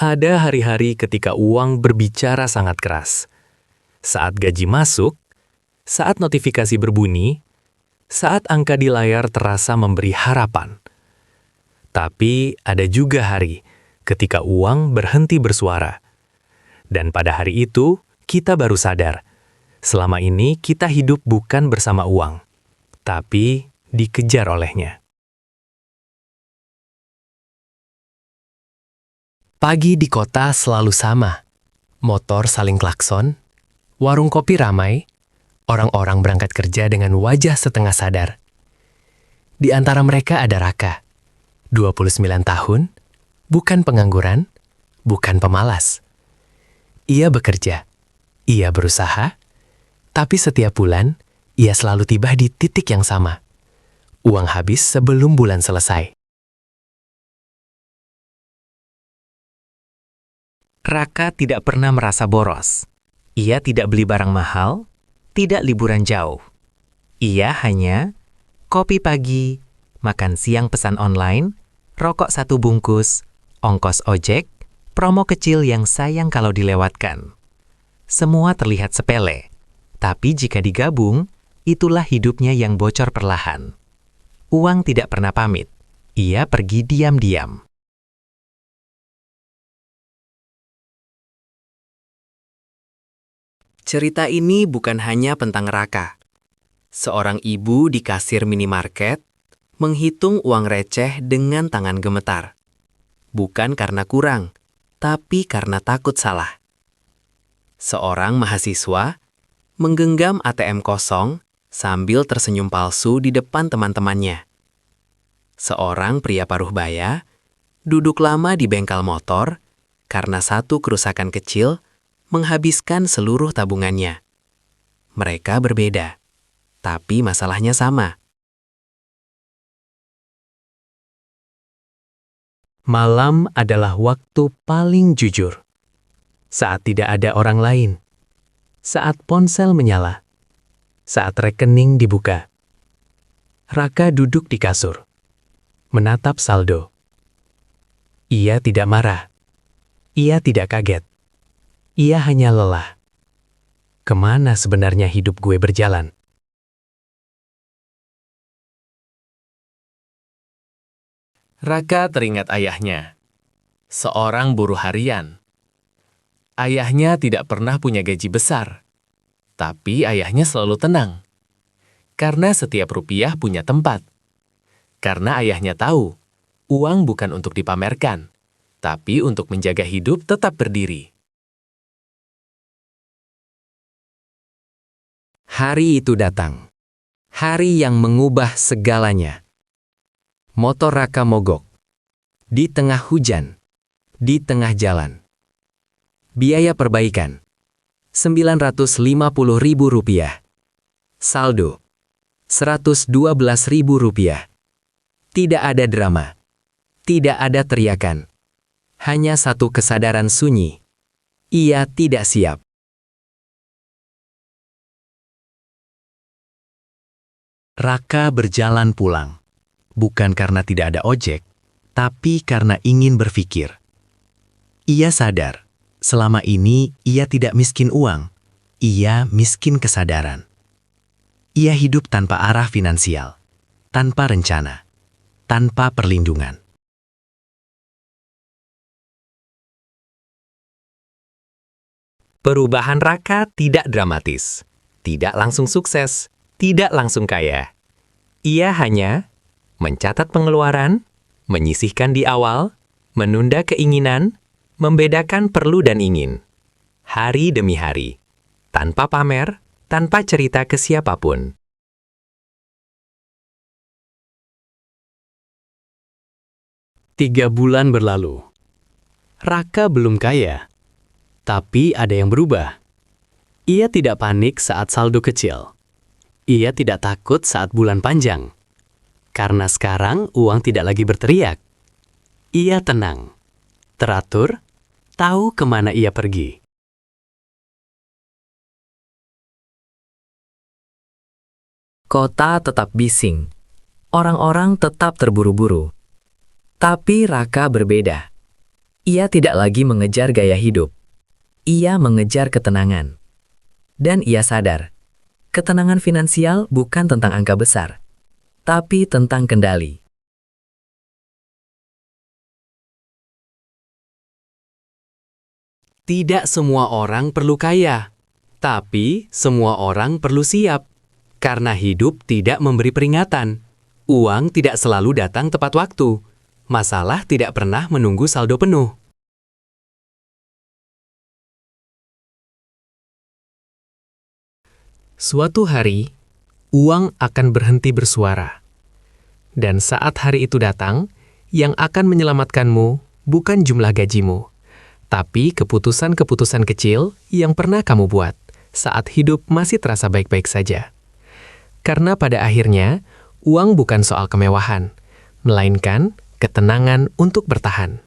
Ada hari-hari ketika uang berbicara sangat keras. Saat gaji masuk, saat notifikasi berbunyi, saat angka di layar terasa memberi harapan. Tapi ada juga hari ketika uang berhenti bersuara. Dan pada hari itu, kita baru sadar, selama ini kita hidup bukan bersama uang, tapi dikejar olehnya. Pagi di kota selalu sama. Motor saling klakson, warung kopi ramai, orang-orang berangkat kerja dengan wajah setengah sadar. Di antara mereka ada Raka, 29 tahun, bukan pengangguran, bukan pemalas. Ia bekerja, ia berusaha, tapi setiap bulan ia selalu tiba di titik yang sama. Uang habis sebelum bulan selesai. Raka tidak pernah merasa boros. Ia tidak beli barang mahal, tidak liburan jauh. Ia hanya kopi pagi, makan siang pesan online, rokok 1 bungkus, ongkos ojek, promo kecil yang sayang kalau dilewatkan. Semua terlihat sepele, tapi jika digabung, itulah hidupnya yang bocor perlahan. Uang tidak pernah pamit. Ia pergi diam-diam. Cerita ini bukan hanya tentang Raka. Seorang ibu di kasir minimarket menghitung uang receh dengan tangan gemetar. Bukan karena kurang, tapi karena takut salah. Seorang mahasiswa menggenggam ATM kosong sambil tersenyum palsu di depan teman-temannya. Seorang pria paruh baya duduk lama di bengkel motor karena satu kerusakan kecil menghabiskan seluruh tabungannya. Mereka berbeda, tapi masalahnya sama. Malam adalah waktu paling jujur. Saat tidak ada orang lain. Saat ponsel menyala. Saat rekening dibuka. Raka duduk di kasur. Menatap saldo. Ia tidak marah. Ia tidak kaget. Ia hanya lelah. Kemana sebenarnya hidup gue berjalan? Raka teringat ayahnya, seorang buruh harian. Ayahnya tidak pernah punya gaji besar, tapi ayahnya selalu tenang. Karena setiap rupiah punya tempat. Karena ayahnya tahu, uang bukan untuk dipamerkan, tapi untuk menjaga hidup tetap berdiri. Hari itu datang. Hari yang mengubah segalanya. Motor Raka mogok. Di tengah hujan. Di tengah jalan. Biaya perbaikan. Rp950.000. Saldo. Rp112.000. Tidak ada drama. Tidak ada teriakan. Hanya satu kesadaran sunyi. Ia tidak siap. Raka berjalan pulang, bukan karena tidak ada ojek, tapi karena ingin berpikir. Ia sadar, selama ini ia tidak miskin uang, ia miskin kesadaran. Ia hidup tanpa arah finansial, tanpa rencana, tanpa perlindungan. Perubahan Raka tidak dramatis, tidak langsung sukses, tidak langsung kaya. Ia hanya mencatat pengeluaran, menyisihkan di awal, menunda keinginan, membedakan perlu dan ingin. Hari demi hari, tanpa pamer, tanpa cerita ke siapapun. Tiga bulan berlalu. Raka belum kaya, tapi ada yang berubah. Ia tidak panik saat saldo kecil. Ia tidak takut saat bulan panjang. Karena sekarang uang tidak lagi berteriak. Ia tenang, teratur, tahu kemana ia pergi. Kota tetap bising. Orang-orang tetap terburu-buru. Tapi Raka berbeda. Ia tidak lagi mengejar gaya hidup. Ia mengejar ketenangan. Dan ia sadar, ketenangan finansial bukan tentang angka besar, tapi tentang kendali. Tidak semua orang perlu kaya, tapi semua orang perlu siap. Karena hidup tidak memberi peringatan. Uang tidak selalu datang tepat waktu. Masalah tidak pernah menunggu saldo penuh. Suatu hari, uang akan berhenti bersuara. Dan saat hari itu datang, yang akan menyelamatkanmu bukan jumlah gajimu, tapi keputusan-keputusan kecil yang pernah kamu buat saat hidup masih terasa baik-baik saja. Karena pada akhirnya, uang bukan soal kemewahan, melainkan ketenangan untuk bertahan.